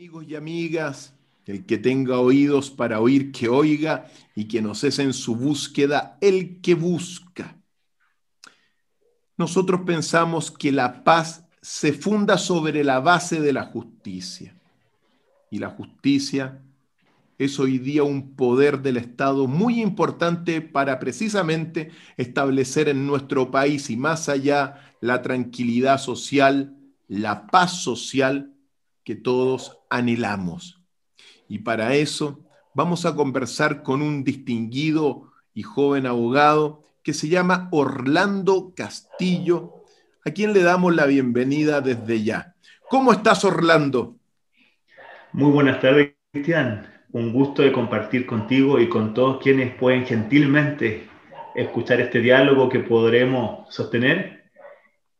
Amigos y amigas, el que tenga oídos para oír, que oiga, y que no cese en su búsqueda el que busca. Nosotros pensamos que la paz se funda sobre la base de la justicia. Y la justicia es hoy día un poder del Estado muy importante para precisamente establecer en nuestro país y más allá la tranquilidad social, la paz social que todos anhelamos. Y para eso vamos a conversar con un distinguido y joven abogado que se llama Orlando Castillo, a quien le damos la bienvenida desde ya. ¿Cómo estás, Orlando? Muy buenas tardes, Cristian. Un gusto de compartir contigo y con todos quienes pueden gentilmente escuchar este diálogo que podremos sostener.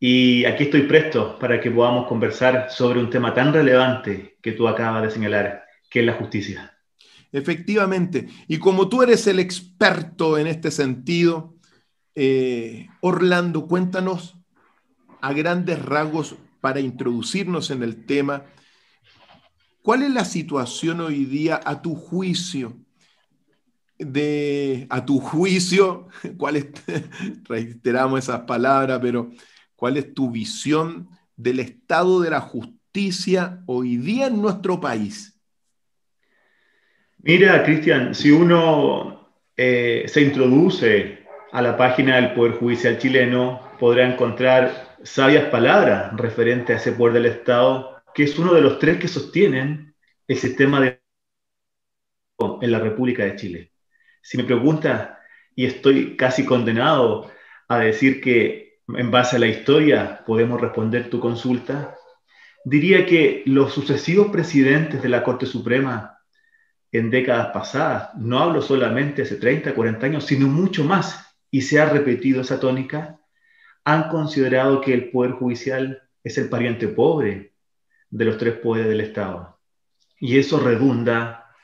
Y aquí estoy presto para que podamos conversar sobre un tema tan relevante que tú acabas de señalar, que es la justicia. Efectivamente, y como tú eres el experto en este sentido, Orlando, cuéntanos a grandes rasgos para introducirnos en el tema, ¿cuál es la situación hoy día a tu juicio a tu juicio, cuál es, reiteramos esas palabras, pero cuál es tu visión del estado de la justicia hoy día en nuestro país? Mira, Cristian, si uno se introduce a la página del Poder Judicial chileno, podrá encontrar sabias palabras referentes a ese poder del Estado, que es uno de los tres que sostienen el sistema en la República de Chile. Si me preguntas, y estoy casi condenado a decir que en base a la historia podemos responder tu consulta, diría que los sucesivos presidentes de la Corte Suprema en décadas pasadas, no hablo solamente hace 30, 40 años, sino mucho más, y se ha repetido esa tónica, han considerado que el Poder Judicial es el pariente pobre de los tres poderes del Estado. Y eso redunda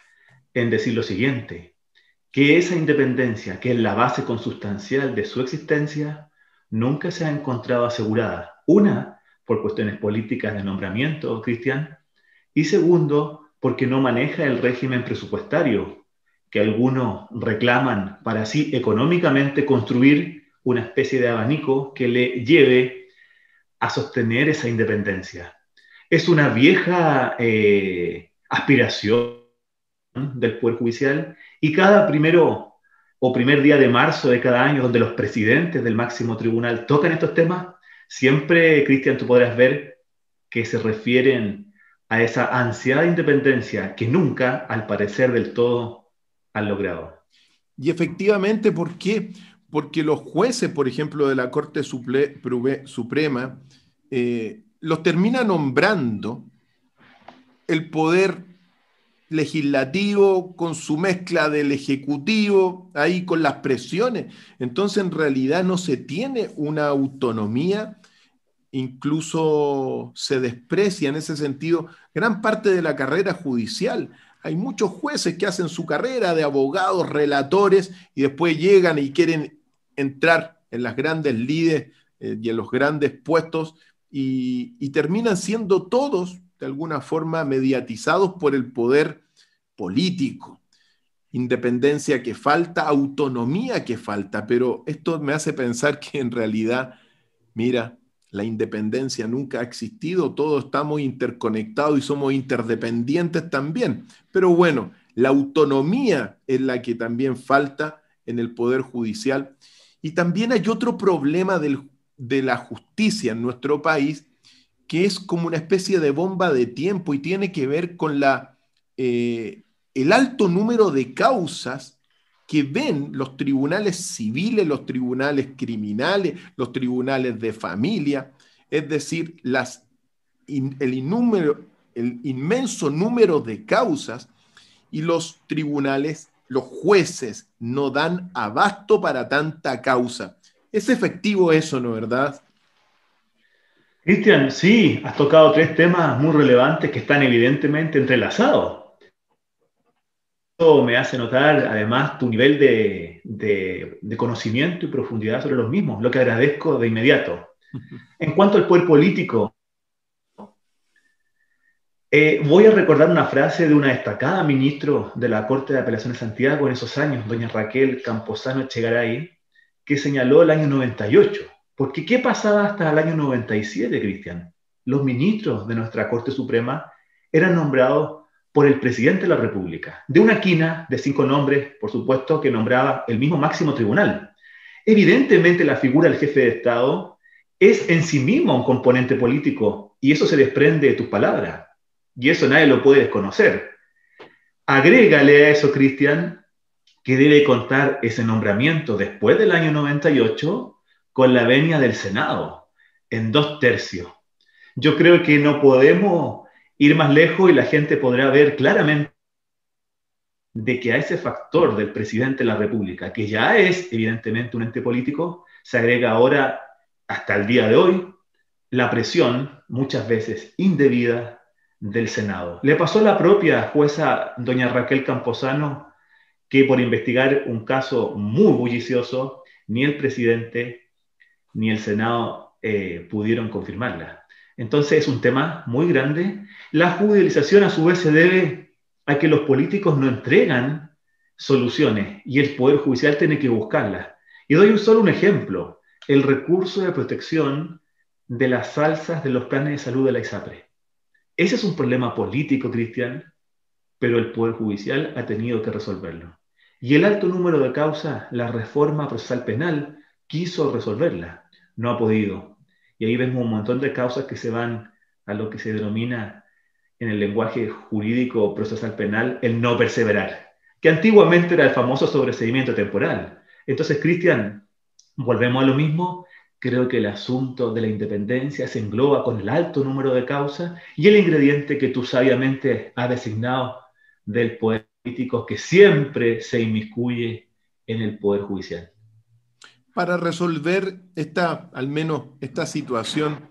en decir lo siguiente, que esa independencia, que es la base consustancial de su existencia, nunca se ha encontrado asegurada. Una, por cuestiones políticas de nombramiento, Cristian, y segundo, porque no maneja el régimen presupuestario que algunos reclaman para así económicamente construir una especie de abanico que le lleve a sostener esa independencia. Es una vieja aspiración del Poder Judicial y cada primero o primer día de marzo de cada año donde los presidentes del máximo tribunal tocan estos temas, siempre, Cristian, tú podrás ver que se refieren a esa ansiada independencia que nunca, al parecer del todo, han logrado. Y efectivamente, ¿por qué? Porque los jueces, por ejemplo, de la Corte Suprema, los termina nombrando el poder legislativo con su mezcla del ejecutivo, ahí con las presiones. Entonces, en realidad no se tiene una autonomía, incluso se desprecia en ese sentido gran parte de la carrera judicial. Hay muchos jueces que hacen su carrera de abogados, relatores, y después llegan y quieren entrar en las grandes lides y en los grandes puestos y terminan siendo todos, de alguna forma, mediatizados por el poder político. Independencia que falta, autonomía que falta, pero esto me hace pensar que en realidad, mira, la independencia nunca ha existido, todos estamos interconectados y somos interdependientes también. Pero bueno, la autonomía es la que también falta en el Poder Judicial. Y también hay otro problema de la justicia en nuestro país, que es como una especie de bomba de tiempo y tiene que ver con el alto número de causas que ven los tribunales civiles, los tribunales criminales, los tribunales de familia, es decir, el inmenso número de causas y los tribunales, los jueces no dan abasto para tanta causa. Es efectivo eso, ¿no, verdad? Cristian, sí, has tocado tres temas muy relevantes que están evidentemente entrelazados. Esto me hace notar además tu nivel de conocimiento y profundidad sobre los mismos, lo que agradezco de inmediato. En cuanto al poder político, Voy a recordar una frase de una destacada ministra de la Corte de Apelaciones de Santiago en esos años, doña Raquel Camposano Echegaray, que señaló el año 98. Porque ¿qué pasaba hasta el año 97, Cristian? Los ministros de nuestra Corte Suprema eran nombrados por el presidente de la República, de una quina de 5 nombres, por supuesto, que nombraba el mismo máximo tribunal. Evidentemente, la figura del jefe de Estado es en sí mismo un componente político, y eso se desprende de tus palabras. Y eso nadie lo puede desconocer. Agrégale a eso, Cristian, que debe contar ese nombramiento después del año 98 con la venia del Senado, en 2/3. Yo creo que no podemos ir más lejos y la gente podrá ver claramente de que a ese factor del presidente de la República, que ya es evidentemente un ente político, se agrega ahora, hasta el día de hoy, la presión, muchas veces indebida, del Senado. Le pasó a la propia jueza doña Raquel Camposano, que por investigar un caso muy bullicioso, ni el presidente ni el Senado pudieron confirmarla. Entonces es un tema muy grande. La judicialización a su vez se debe a que los políticos no entregan soluciones y el Poder Judicial tiene que buscarlas. Y doy solo un ejemplo, el recurso de protección de las alzas de los planes de salud de la ISAPRE. Ese es un problema político, Cristian, pero el Poder Judicial ha tenido que resolverlo. Y el alto número de causas, la reforma procesal penal, quiso resolverla, no ha podido. Y ahí vemos un montón de causas que se van a lo que se denomina en el lenguaje jurídico procesal penal el no perseverar, que antiguamente era el famoso sobreseimiento temporal. Entonces, Cristian, volvemos a lo mismo. Creo que el asunto de la independencia se engloba con el alto número de causas y el ingrediente que tú sabiamente has designado del poder político que siempre se inmiscuye en el poder judicial. Para resolver al menos esta situación,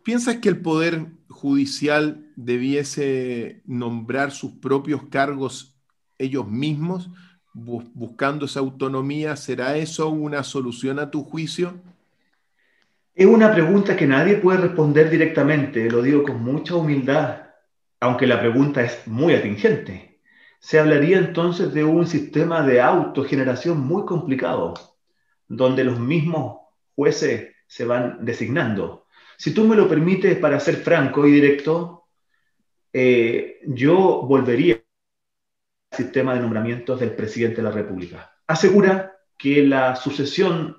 ¿piensas que el Poder Judicial debiese nombrar sus propios cargos ellos mismos, buscando esa autonomía? ¿Será eso una solución a tu juicio? Es una pregunta que nadie puede responder directamente, lo digo con mucha humildad, aunque la pregunta es muy atingente. Se hablaría entonces de un sistema de autogeneración muy complicado, donde los mismos jueces se van designando. Si tú me lo permites, para ser franco y directo, yo volvería al sistema de nombramientos del presidente de la República. Asegura que la sucesión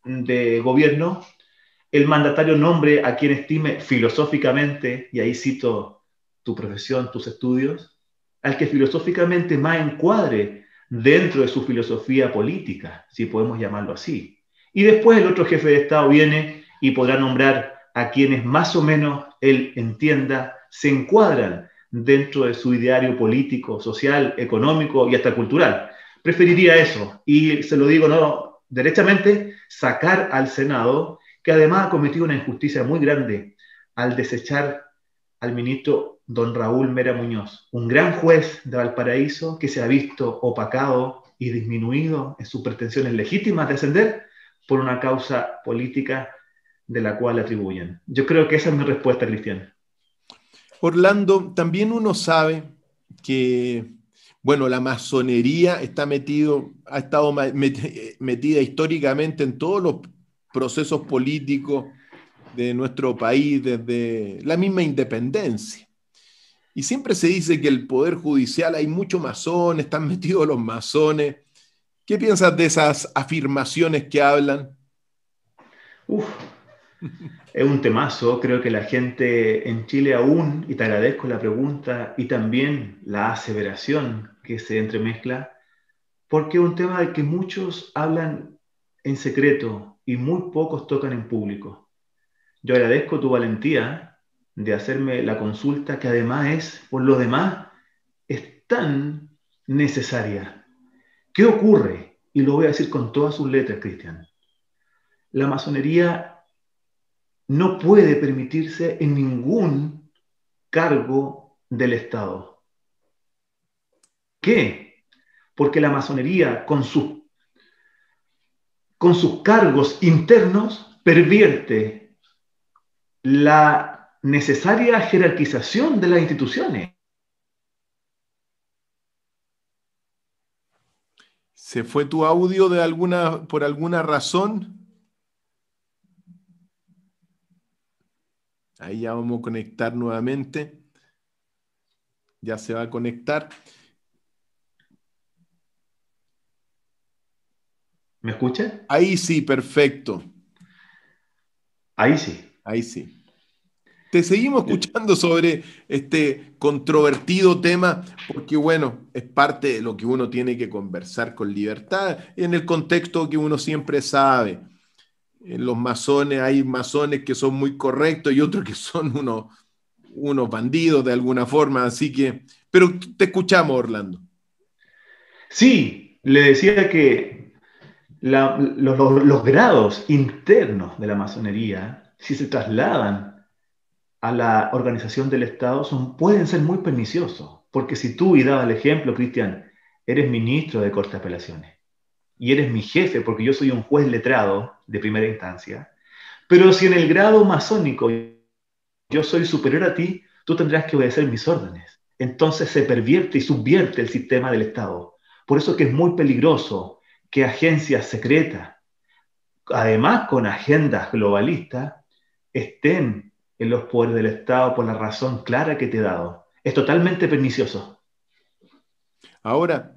de gobierno, el mandatario nombre a quien estime filosóficamente, y ahí cito tu profesión, tus estudios, al que filosóficamente más encuadre dentro de su filosofía política, si podemos llamarlo así. Y después el otro jefe de Estado viene y podrá nombrar a quienes más o menos él entienda se encuadran dentro de su ideario político, social, económico y hasta cultural. Preferiría eso, y se lo digo no derechamente, sacar al Senado, que además ha cometido una injusticia muy grande al desechar al ministro don Raúl Mera Muñoz, un gran juez de Valparaíso que se ha visto opacado y disminuido en sus pretensiones legítimas de ascender por una causa política de la cual atribuyen. Yo creo que esa es mi respuesta, Cristian. Orlando, también uno sabe que, bueno, la masonería ha estado metida históricamente en todos los procesos políticos de nuestro país desde la misma independencia. Y siempre se dice que el Poder Judicial hay muchos masones, están metidos los masones. ¿Qué piensas de esas afirmaciones que hablan? Es un temazo, creo que la gente en Chile aún, y te agradezco la pregunta y también la aseveración que se entremezcla, porque es un tema del que muchos hablan en secreto y muy pocos tocan en público. Yo agradezco tu valentía de hacerme la consulta, que además es, por lo demás, es tan necesaria. ¿Qué ocurre? Y lo voy a decir con todas sus letras, Cristian. La masonería no puede permitirse en ningún cargo del Estado. ¿Qué? Porque la masonería, con sus cargos internos, pervierte la necesaria jerarquización de las instituciones. ¿Se fue tu audio por alguna razón? Ahí ya vamos a conectar nuevamente. Ya se va a conectar. ¿Me escucha? Ahí sí, perfecto. Ahí sí. Ahí sí. Te seguimos escuchando sobre este controvertido tema, porque bueno, es parte de lo que uno tiene que conversar con libertad, en el contexto que uno siempre sabe. En los masones hay masones que son muy correctos y otros que son unos bandidos de alguna forma, así que, pero te escuchamos, Orlando. Sí, le decía que los grados internos de la masonería, si se trasladan a la organización del Estado, pueden ser muy perniciosos. Porque si tú, y daba el ejemplo, Cristian, eres ministro de Corte de Apelaciones y eres mi jefe porque yo soy un juez letrado de primera instancia, pero si en el grado masónico yo soy superior a ti, tú tendrás que obedecer mis órdenes. Entonces se pervierte y subvierte el sistema del Estado. Por eso que es muy peligroso que agencias secretas, además con agendas globalistas, estén en los poderes del Estado por la razón clara que te he dado. Es totalmente pernicioso. Ahora,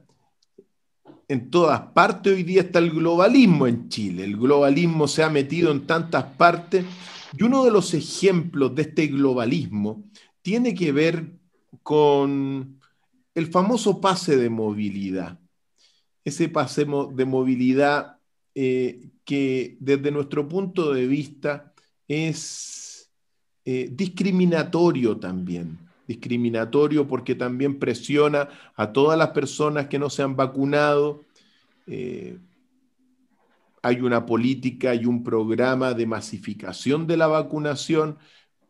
en todas partes hoy día está el globalismo en Chile. El globalismo se ha metido en tantas partes y uno de los ejemplos de este globalismo tiene que ver con el famoso pase de movilidad. Ese pase de movilidad que desde nuestro punto de vista es discriminatorio también. Discriminatorio porque también presiona a todas las personas que no se han vacunado. Eh, Hay una política y un programa de masificación de la vacunación,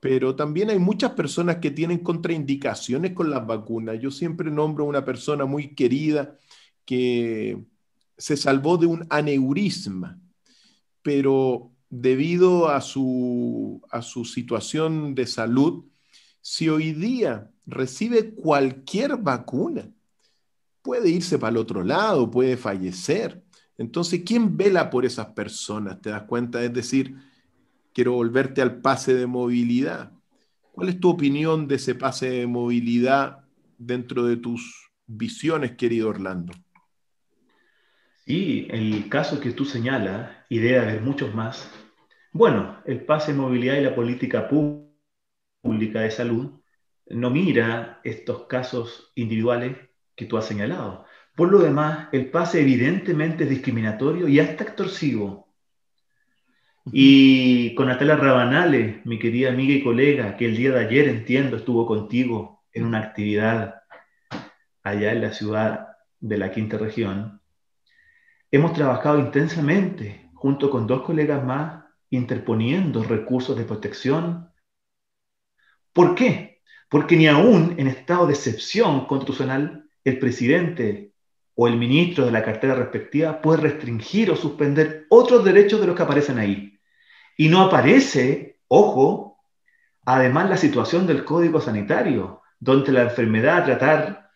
pero también hay muchas personas que tienen contraindicaciones con las vacunas. Yo siempre nombro a una persona muy querida que se salvó de un aneurisma, pero debido a su situación de salud, si hoy día recibe cualquier vacuna, puede irse para el otro lado, puede fallecer. Entonces, ¿quién vela por esas personas? ¿Te das cuenta? Es decir, quiero volverte al pase de movilidad. ¿Cuál es tu opinión de ese pase de movilidad dentro de tus visiones, querido Orlando? Y el caso que tú señalas, y debe haber muchos más, bueno, el pase de movilidad y la política pública de salud no mira estos casos individuales que tú has señalado. Por lo demás, el pase evidentemente es discriminatorio y hasta extorsivo. Y con Natalia Rabanales, mi querida amiga y colega, que el día de ayer, entiendo, estuvo contigo en una actividad allá en la ciudad de la Quinta Región, hemos trabajado intensamente junto con dos colegas más, interponiendo recursos de protección. ¿Por qué? Porque ni aún en estado de excepción constitucional el presidente o el ministro de la cartera respectiva puede restringir o suspender otros derechos de los que aparecen ahí. Y no aparece, ojo, además la situación del Código Sanitario, donde la enfermedad a tratar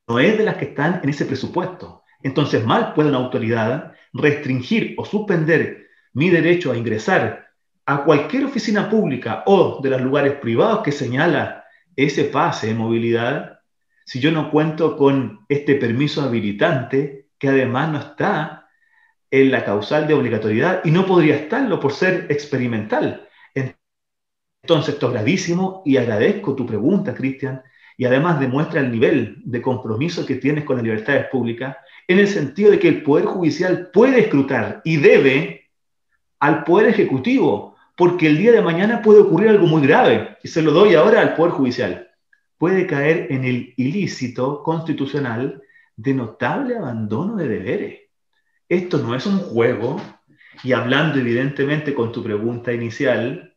no es de las que están en ese presupuesto. Entonces, mal puede una autoridad restringir o suspender mi derecho a ingresar a cualquier oficina pública o de los lugares privados que señala ese pase de movilidad si yo no cuento con este permiso habilitante que además no está en la causal de obligatoriedad y no podría estarlo por ser experimental. Entonces, esto es gravísimo y agradezco tu pregunta, Cristian, y además demuestra el nivel de compromiso que tienes con las libertades públicas, en el sentido de que el Poder Judicial puede escrutar y debe al Poder Ejecutivo, porque el día de mañana puede ocurrir algo muy grave, y se lo doy ahora al Poder Judicial. Puede caer en el ilícito constitucional de notable abandono de deberes. Esto no es un juego, y hablando evidentemente con tu pregunta inicial,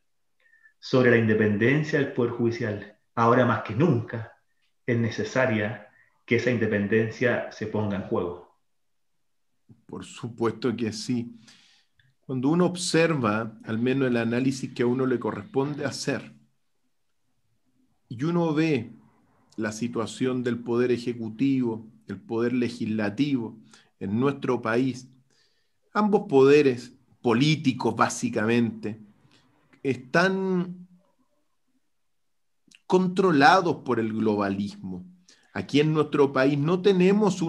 sobre la independencia del Poder Judicial. Ahora más que nunca es necesaria que esa independencia se ponga en juego. Por supuesto que sí. Cuando uno observa, al menos el análisis que a uno le corresponde hacer, y uno ve la situación del poder ejecutivo, el poder legislativo en nuestro país, ambos poderes políticos básicamente están controlados por el globalismo. Aquí en nuestro país no tenemos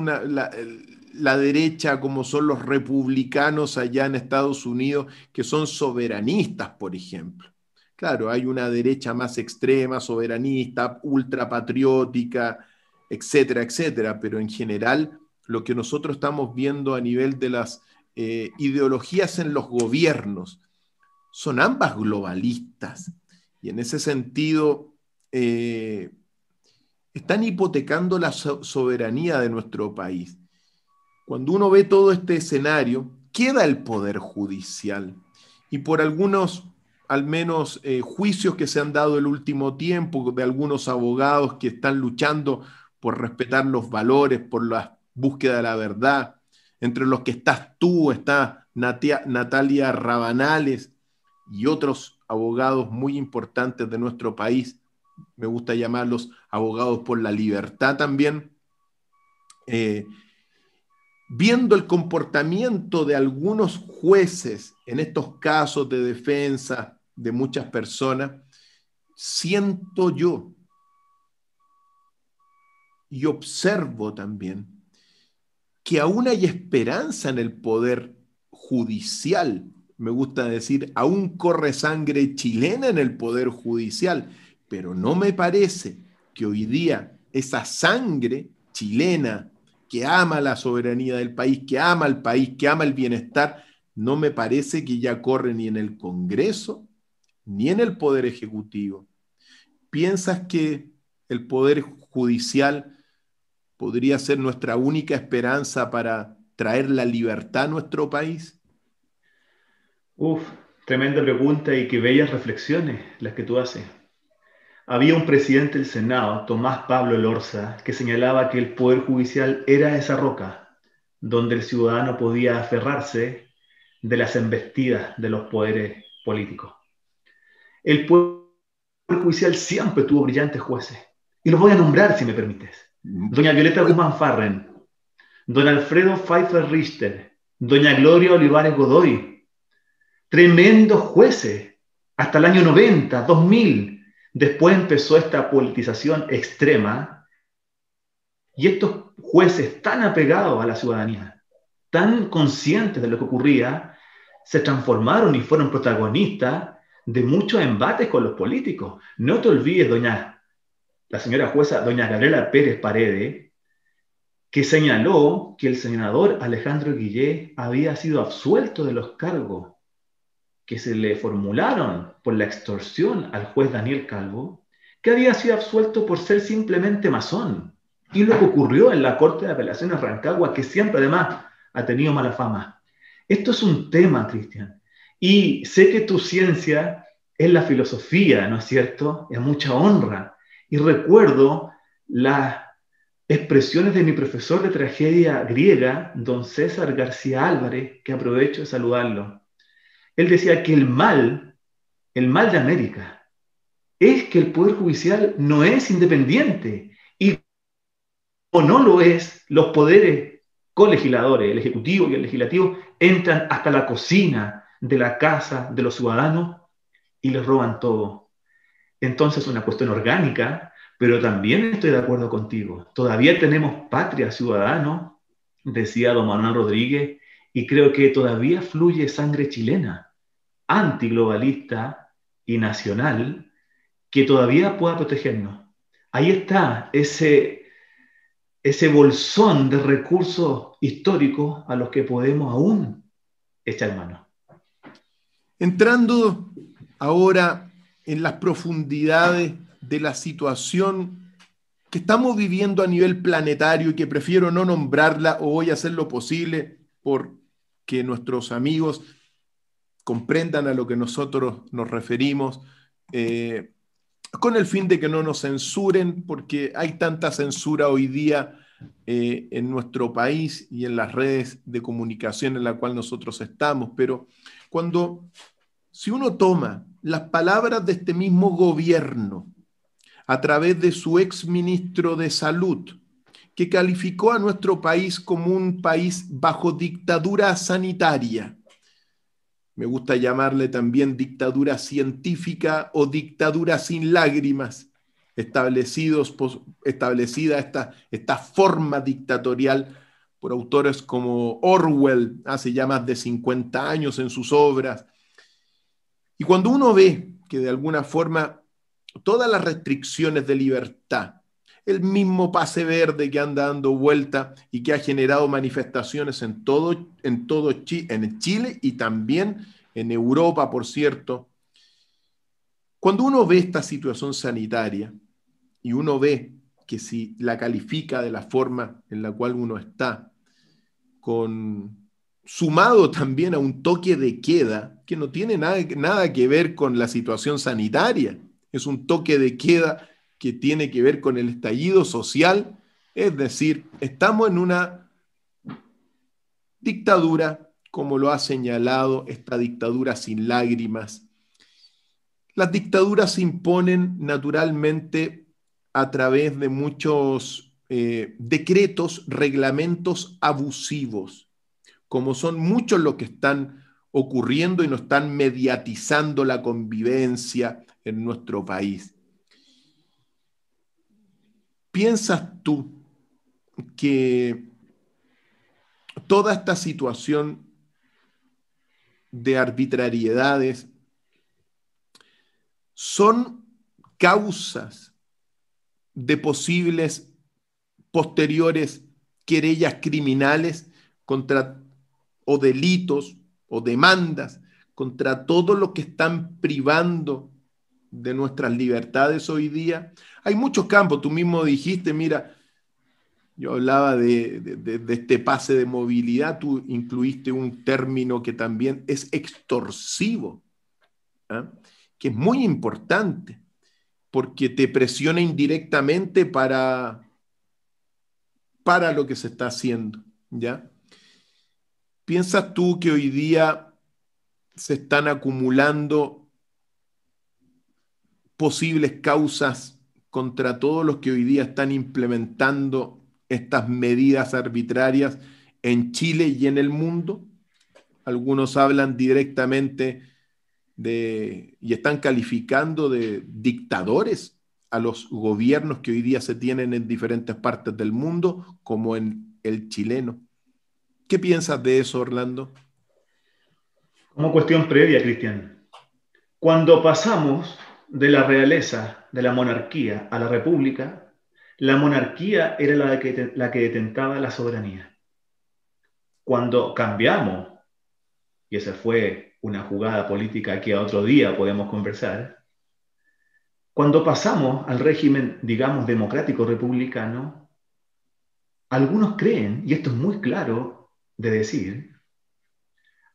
la derecha como son los republicanos allá en Estados Unidos, que son soberanistas, por ejemplo. Claro, hay una derecha más extrema, soberanista, ultrapatriótica, etcétera, etcétera, pero en general lo que nosotros estamos viendo a nivel de las ideologías en los gobiernos son ambas globalistas. Y en ese sentido, están hipotecando la soberanía de nuestro país. Cuando uno ve todo este escenario, queda el poder judicial. Y por algunos, al menos, juicios que se han dado el último tiempo de algunos abogados que están luchando por respetar los valores, por la búsqueda de la verdad, entre los que estás tú, está Natalia Rabanales y otros abogados muy importantes de nuestro país, me gusta llamarlos abogados por la libertad también, viendo el comportamiento de algunos jueces en estos casos de defensa de muchas personas, siento yo y observo también que aún hay esperanza en el poder judicial. Me gusta decir, aún corre sangre chilena en el poder judicial, pero no me parece que hoy día esa sangre chilena que ama la soberanía del país, que ama al país, que ama el bienestar, no me parece que ya corre ni en el Congreso ni en el Poder Ejecutivo. ¿Piensas que el Poder Judicial podría ser nuestra única esperanza para traer la libertad a nuestro país? Uf, tremenda pregunta y qué bellas reflexiones las que tú haces. Había un presidente del Senado, Tomás Pablo Lorza, que señalaba que el Poder Judicial era esa roca donde el ciudadano podía aferrarse de las embestidas de los poderes políticos. El Poder Judicial siempre tuvo brillantes jueces, y los voy a nombrar si me permites. Doña Violeta Guzmán Farren, don Alfredo Pfeiffer Richter, doña Gloria Olivares Godoy, tremendos jueces, hasta el año 90, 2000. Después empezó esta politización extrema y estos jueces tan apegados a la ciudadanía, tan conscientes de lo que ocurría, se transformaron y fueron protagonistas de muchos embates con los políticos. No te olvides, la señora jueza, doña Gabriela Pérez Paredes, que señaló que el senador Alejandro Guillé había sido absuelto de los cargos que se le formularon por la extorsión al juez Daniel Calvo, que había sido absuelto por ser simplemente masón. Y lo que ocurrió en la Corte de Apelaciones Rancagua, que siempre además ha tenido mala fama. Esto es un tema, Cristian. Y sé que tu ciencia es la filosofía, ¿no es cierto? Es mucha honra. Y recuerdo las expresiones de mi profesor de tragedia griega, don César García Álvarez, que aprovecho de saludarlo. Él decía que el mal de América, es que el Poder Judicial no es independiente. Y como no lo es, los poderes colegisladores, el Ejecutivo y el Legislativo, entran hasta la cocina de la casa de los ciudadanos y les roban todo. Entonces es una cuestión orgánica, pero también estoy de acuerdo contigo. Todavía tenemos patria, ciudadanos, decía don Manuel Rodríguez, y creo que todavía fluye sangre chilena, antiglobalista y nacional, que todavía pueda protegernos. Ahí está ese bolsón de recursos históricos a los que podemos aún echar mano. Entrando ahora en las profundidades de la situación que estamos viviendo a nivel planetario y que prefiero no nombrarla, o voy a hacer lo posible por que nuestros amigos comprendan a lo que nosotros nos referimos, con el fin de que no nos censuren, porque hay tanta censura hoy día en nuestro país y en las redes de comunicación en la cual nosotros estamos, pero Si uno toma las palabras de este mismo gobierno a través de su exministro de Salud, que calificó a nuestro país como un país bajo dictadura sanitaria, me gusta llamarle también dictadura científica o dictadura sin lágrimas, establecida esta forma dictatorial por autores como Orwell, hace ya más de 50 años en sus obras. Y cuando uno ve que de alguna forma todas las restricciones de libertad, el mismo pase verde que anda dando vuelta y que ha generado manifestaciones en Chile y también en Europa, por cierto. Cuando uno ve esta situación sanitaria y uno ve que si la califica de la forma en la cual uno está, sumado también a un toque de queda que no tiene nada que ver con la situación sanitaria, es un toque de queda que tiene que ver con el estallido social, es decir, estamos en una dictadura, como lo ha señalado, esta dictadura sin lágrimas. Las dictaduras se imponen naturalmente a través de muchos decretos, reglamentos abusivos, como son muchos los que están ocurriendo y no están mediatizando la convivencia en nuestro país. ¿Piensas tú que toda esta situación de arbitrariedades son causas de posibles posteriores querellas criminales o delitos o demandas contra todos los que están privando de nuestras libertades hoy día? Hay muchos campos, tú mismo dijiste, mira, yo hablaba de este pase de movilidad, tú incluiste un término que también es extorsivo, ¿eh? Que es muy importante, porque te presiona indirectamente para lo que se está haciendo, ¿ya? ¿Piensas tú que hoy día se están acumulando posibles causas contra todos los que hoy día están implementando estas medidas arbitrarias en Chile y en el mundo? Algunos hablan directamente y están calificando de dictadores a los gobiernos que hoy día se tienen en diferentes partes del mundo, como en el chileno. ¿Qué piensas de eso, Orlando? Como cuestión previa, Cristian, cuando pasamos de la realeza, de la monarquía, a la república, la monarquía era la que detentaba la soberanía. Cuando cambiamos, y esa fue una jugada política que otro día podemos conversar, cuando pasamos al régimen, digamos, democrático republicano, algunos creen, y esto es muy claro de decir,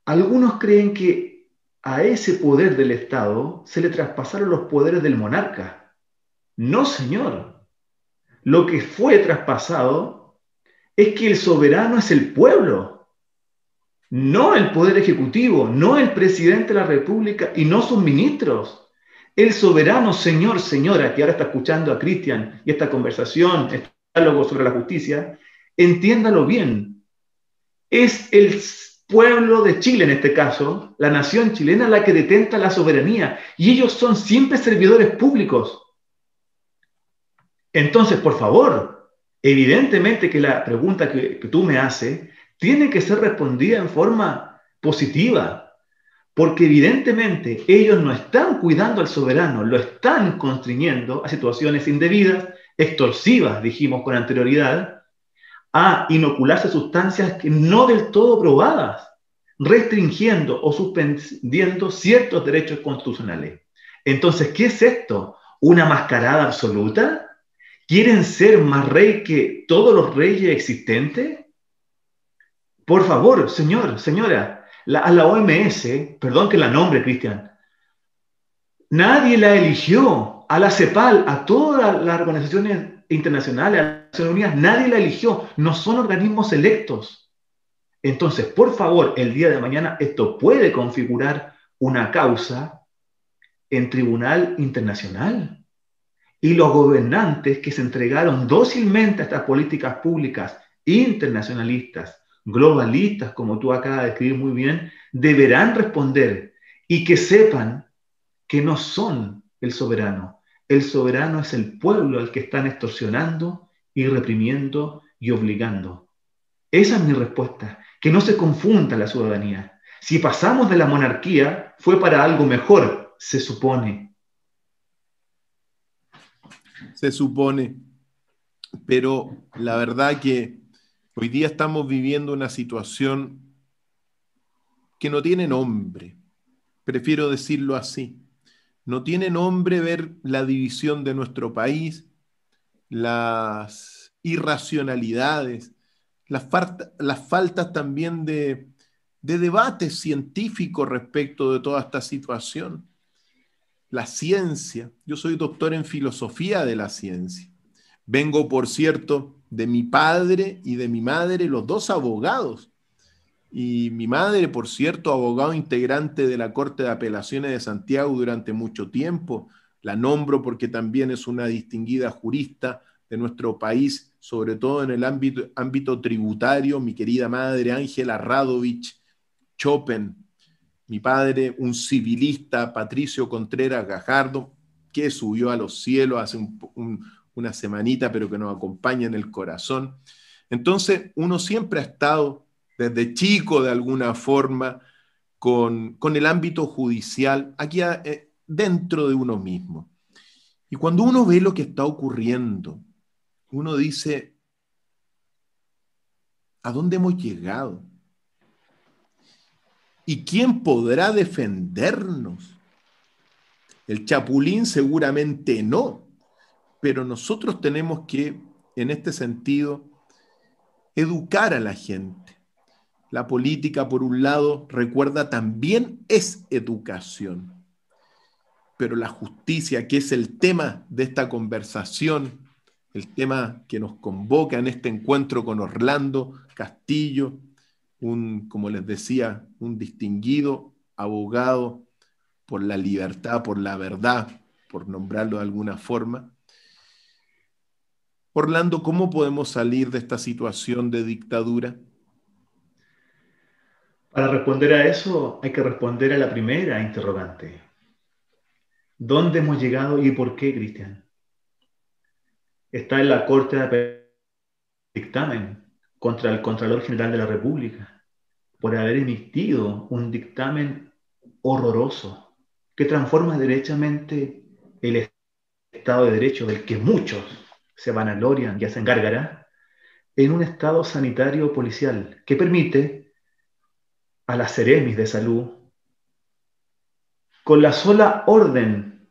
algunos creen que a ese poder del Estado se le traspasaron los poderes del monarca. No, señor. Lo que fue traspasado es que el soberano es el pueblo, no el poder ejecutivo, no el presidente de la República y no sus ministros. El soberano, señor, señora, que ahora está escuchando a Cristian y esta conversación, este diálogo sobre la justicia, entiéndalo bien. Es el pueblo de Chile, en este caso, la nación chilena, la que detenta la soberanía, y ellos son siempre servidores públicos. Entonces, por favor, evidentemente que la pregunta que tú me haces tiene que ser respondida en forma positiva, porque evidentemente ellos no están cuidando al soberano, lo están constriñendo a situaciones indebidas, extorsivas, dijimos con anterioridad, a inocularse sustancias que no del todo probadas, restringiendo o suspendiendo ciertos derechos constitucionales. Entonces, ¿qué es esto? ¿Una mascarada absoluta? ¿Quieren ser más rey que todos los reyes existentes? Por favor, señor, señora, a la OMS, perdón que la nombre, Cristian, nadie la eligió. A la CEPAL, a todas las organizaciones internacionales, a las Naciones Unidas, nadie la eligió. No son organismos electos. Entonces, por favor, el día de mañana esto puede configurar una causa en tribunal internacional. Y los gobernantes que se entregaron dócilmente a estas políticas públicas internacionalistas, globalistas, como tú acabas de describir muy bien, deberán responder y que sepan que no son el soberano. El soberano es el pueblo al que están extorsionando y reprimiendo y obligando. Esa es mi respuesta, que no se confunda la ciudadanía. Si pasamos de la monarquía, fue para algo mejor, se supone. Se supone, pero la verdad que hoy día estamos viviendo una situación que no tiene nombre, prefiero decirlo así. No tiene nombre ver la división de nuestro país, las irracionalidades, las faltas también de debate científico respecto de toda esta situación. La ciencia, yo soy doctor en filosofía de la ciencia. Vengo, por cierto, de mi padre y de mi madre, los dos abogados. Y mi madre, por cierto, abogado integrante de la Corte de Apelaciones de Santiago durante mucho tiempo. La nombro porque también es una distinguida jurista de nuestro país, sobre todo en el ámbito tributario. Mi querida madre Ángela Radovich Chopin. Mi padre, un civilista, Patricio Contreras Gajardo, que subió a los cielos hace una semanita, pero que nos acompaña en el corazón. Entonces, uno siempre ha estado desde chico, de alguna forma, con el ámbito judicial, aquí dentro de uno mismo. Y cuando uno ve lo que está ocurriendo, uno dice, ¿a dónde hemos llegado? ¿Y quién podrá defendernos? El Chapulín seguramente no, pero nosotros tenemos que, en este sentido, educar a la gente. La política, por un lado, recuerda, también es educación, pero la justicia, que es el tema de esta conversación, el tema que nos convoca en este encuentro con Orlando Castillo, como les decía, un distinguido abogado por la libertad, por la verdad, por nombrarlo de alguna forma. Orlando, ¿cómo podemos salir de esta situación de dictadura? Para responder a eso hay que responder a la primera interrogante. ¿Dónde hemos llegado y por qué, Cristian? Está en la Corte de dictamen contra el Contralor General de la República por haber emitido un dictamen horroroso que transforma derechamente el Estado de Derecho, del que muchos se vanaglorian y hacen gárgara, en un estado sanitario policial que permite a las seremis de salud, con la sola orden,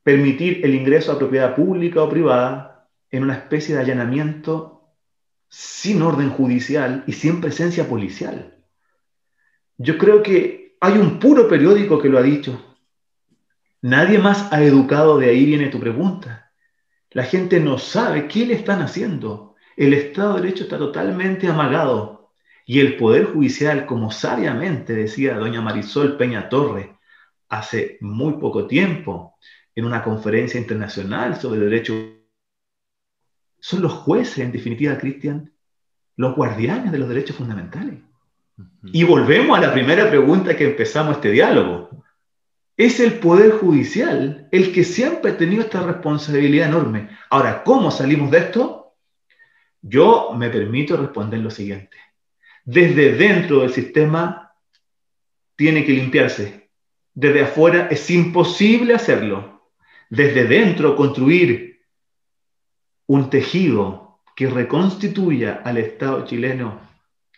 permitir el ingreso a propiedad pública o privada en una especie de allanamiento sin orden judicial y sin presencia policial. Yo creo que hay un puro periódico que lo ha dicho. Nadie más ha educado, de ahí viene tu pregunta. La gente no sabe qué le están haciendo. El Estado de Derecho está totalmente amagado. Y el Poder Judicial, como sabiamente decía doña Marisol Peña Torre hace muy poco tiempo, en una conferencia internacional sobre derecho, son los jueces, en definitiva, Cristian, los guardianes de los derechos fundamentales. Y volvemos a la primera pregunta que empezamos este diálogo. Es el Poder Judicial el que siempre ha tenido esta responsabilidad enorme. Ahora, ¿cómo salimos de esto? Yo me permito responder lo siguiente. Desde dentro del sistema tiene que limpiarse. Desde afuera es imposible hacerlo. Desde dentro construir un tejido que reconstituya al Estado chileno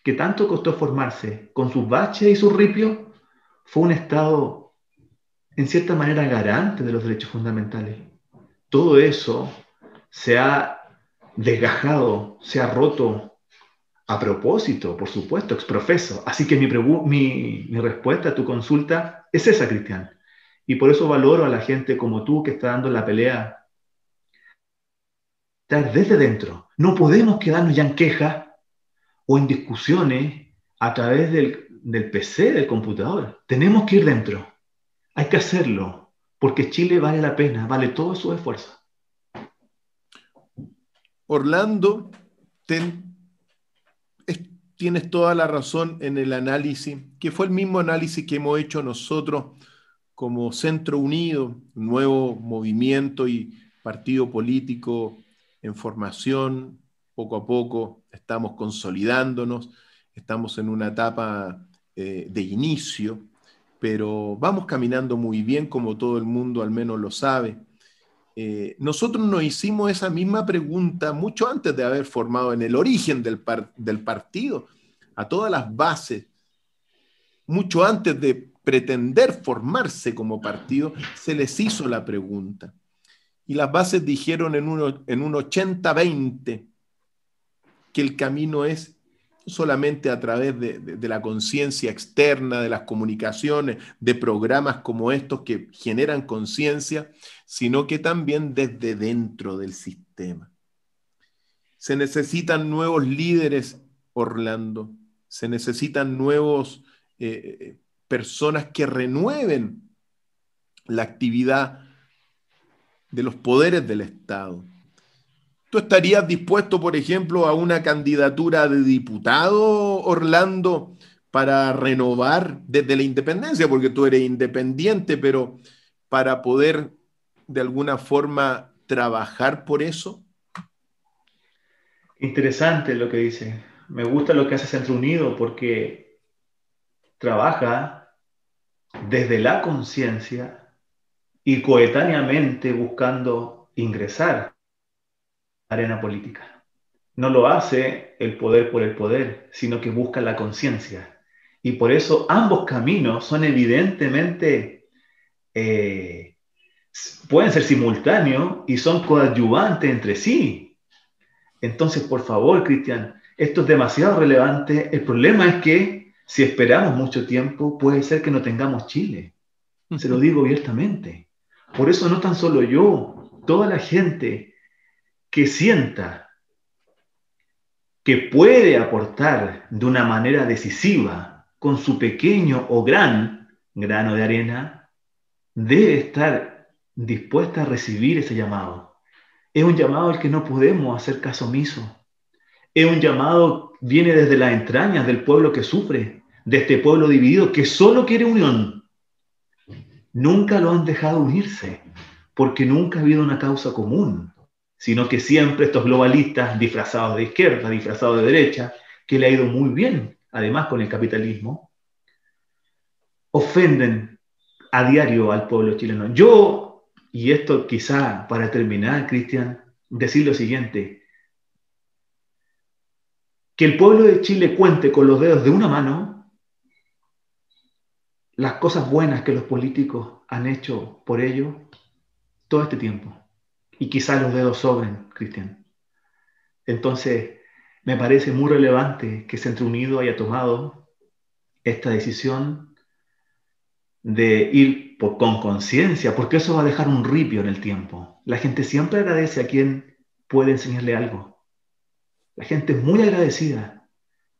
que tanto costó formarse con sus baches y sus ripios, fue un Estado en cierta manera garante de los derechos fundamentales. Todo eso se ha desgajado, se ha roto a propósito, por supuesto, exprofeso. Así que mi respuesta a tu consulta es esa, Cristian. Y por eso valoro a la gente como tú que está dando la pelea desde dentro. No podemos quedarnos ya en queja. o en discusiones a través del PC, del computador. Tenemos que ir dentro. Hay que hacerlo, porque Chile vale la pena, vale todo su esfuerzo. Orlando, tienes toda la razón en el análisis, que fue el mismo análisis que hemos hecho nosotros como Centro Unido, nuevo movimiento y partido político en formación. Poco a poco estamos consolidándonos, estamos en una etapa de inicio, pero vamos caminando muy bien, como todo el mundo al menos lo sabe. Nosotros nos hicimos esa misma pregunta mucho antes de haber formado en el origen del partido, a todas las bases, mucho antes de pretender formarse como partido, se les hizo la pregunta. Y las bases dijeron en un 80-20 que el camino es solamente a través de la conciencia externa, de las comunicaciones, de programas como estos que generan conciencia, sino que también desde dentro del sistema. Se necesitan nuevos líderes, Orlando, se necesitan nuevos personas que renueven la actividad de los poderes del Estado. ¿Tú estarías dispuesto, por ejemplo, a una candidatura de diputado, Orlando, para renovar desde la independencia? Porque tú eres independiente, pero para poder de alguna forma trabajar por eso. Interesante lo que dice. Me gusta lo que hace Centro Unido porque trabaja desde la conciencia y coetáneamente buscando ingresar a la arena política. No lo hace el poder por el poder, sino que busca la conciencia. Y por eso ambos caminos son evidentemente, pueden ser simultáneos y son coadyuvantes entre sí. Entonces, por favor, Cristian, esto es demasiado relevante. El problema es que si esperamos mucho tiempo, puede ser que no tengamos Chile. Se lo digo abiertamente. Por eso no tan solo yo, toda la gente que sienta que puede aportar de una manera decisiva con su pequeño o gran grano de arena, debe estar dispuesta a recibir ese llamado. Es un llamado al que no podemos hacer caso omiso. Es un llamado, viene desde las entrañas del pueblo que sufre, de este pueblo dividido que solo quiere unión. Nunca lo han dejado unirse, porque nunca ha habido una causa común, sino que siempre estos globalistas disfrazados de izquierda, disfrazados de derecha, que le ha ido muy bien, además con el capitalismo, ofenden a diario al pueblo chileno. Yo, y esto quizá para terminar, Cristian, decir lo siguiente: que el pueblo de Chile cuente con los dedos de una mano las cosas buenas que los políticos han hecho por ellos todo este tiempo. Y quizás los dedos sobren, Cristian. Entonces, me parece muy relevante que Centro Unido haya tomado esta decisión de ir con conciencia, porque eso va a dejar un ripio en el tiempo. La gente siempre agradece a quien puede enseñarle algo. La gente es muy agradecida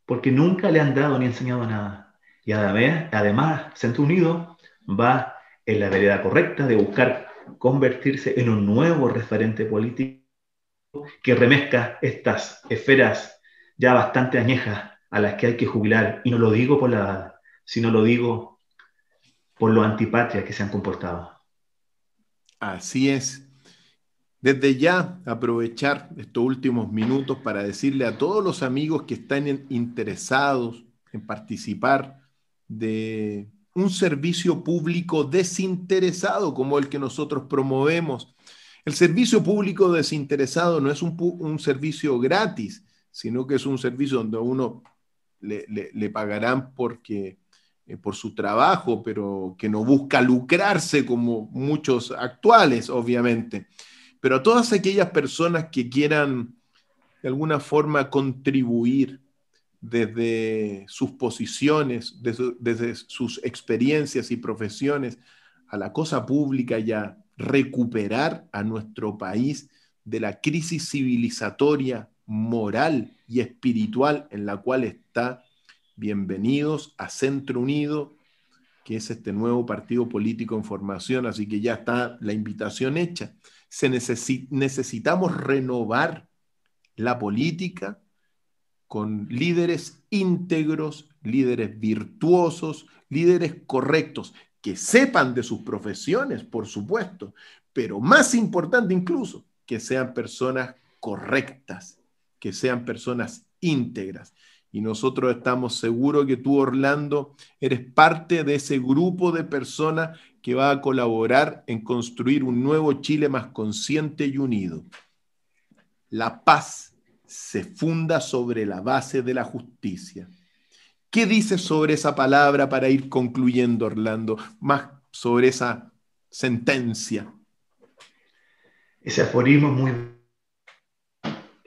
porque nunca le han dado ni enseñado nada. Y además, Centro Unido va en la vereda correcta de buscar convertirse en un nuevo referente político que remezca estas esferas ya bastante añejas a las que hay que jubilar. Y no lo digo por la edad, sino lo digo por lo antipatria que se han comportado. Así es. Desde ya aprovechar estos últimos minutos para decirle a todos los amigos que están interesados en participar de un servicio público desinteresado como el que nosotros promovemos. El servicio público desinteresado no es un servicio gratis, sino que es un servicio donde a uno le pagarán por su trabajo, pero que no busca lucrarse como muchos actuales, obviamente. Pero a todas aquellas personas que quieran de alguna forma contribuir desde sus posiciones, desde sus experiencias y profesiones a la cosa pública y a recuperar a nuestro país de la crisis civilizatoria moral y espiritual en la cual está. Bienvenidos a Centro Unido, que es este nuevo partido político en formación, así que ya está la invitación hecha. Necesitamos renovar la política con líderes íntegros, líderes virtuosos, líderes correctos, que sepan de sus profesiones, por supuesto, pero más importante incluso, que sean personas correctas, que sean personas íntegras. Y nosotros estamos seguros que tú, Orlando, eres parte de ese grupo de personas que va a colaborar en construir un nuevo Chile más consciente y unido. La paz se funda sobre la base de la justicia. ¿Qué dices sobre esa palabra para ir concluyendo, Orlando? Más sobre esa sentencia. Ese aforismo es muy...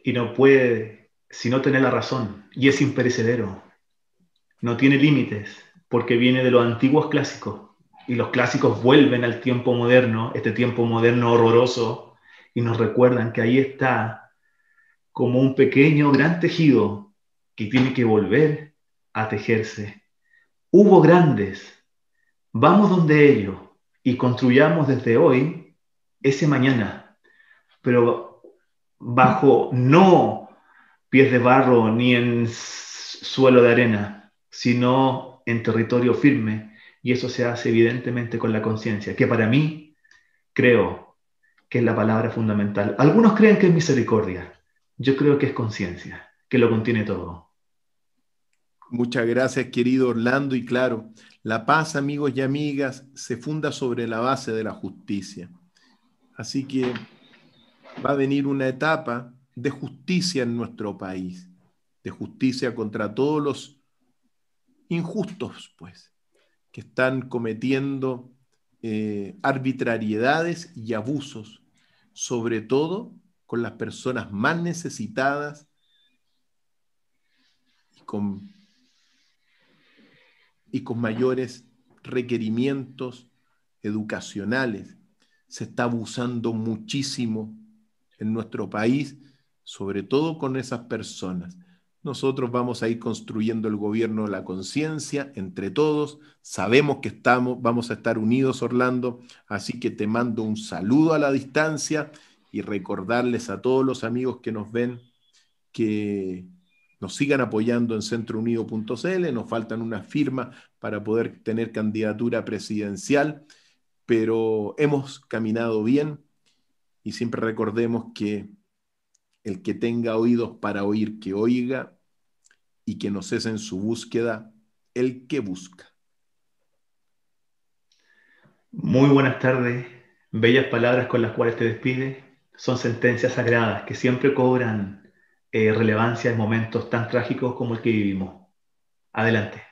y no puede sino tener la razón, y es imperecedero. No tiene límites, porque viene de los antiguos clásicos, y los clásicos vuelven al tiempo moderno, este tiempo moderno horroroso, y nos recuerdan que ahí está como un pequeño gran tejido que tiene que volver a tejerse. Hubo grandes, vamos donde ellos y construyamos desde hoy ese mañana, pero bajo no pies de barro ni en suelo de arena, sino en territorio firme, y eso se hace evidentemente con la conciencia, que para mí creo que es la palabra fundamental. Algunos creen que es misericordia, yo creo que es conciencia, que lo contiene todo. Muchas gracias, querido Orlando. Y claro, la paz, amigos y amigas, se funda sobre la base de la justicia. Así que va a venir una etapa de justicia en nuestro país, de justicia contra todos los injustos, pues, que están cometiendo arbitrariedades y abusos, sobre todo con las personas más necesitadas y con mayores requerimientos educacionales. Se está abusando muchísimo en nuestro país, sobre todo con esas personas. Nosotros vamos a ir construyendo el gobierno de la conciencia entre todos. Sabemos que vamos a estar unidos, Orlando, así que te mando un saludo a la distancia y recordarles a todos los amigos que nos ven que nos sigan apoyando en centrounido.cl. Nos faltan unas firmas para poder tener candidatura presidencial, pero hemos caminado bien y siempre recordemos que el que tenga oídos para oír, que oiga, y que no cese en su búsqueda el que busca. Muy buenas tardes, bellas palabras con las cuales te despides, son sentencias sagradas que siempre cobran relevancia en momentos tan trágicos como el que vivimos. Adelante.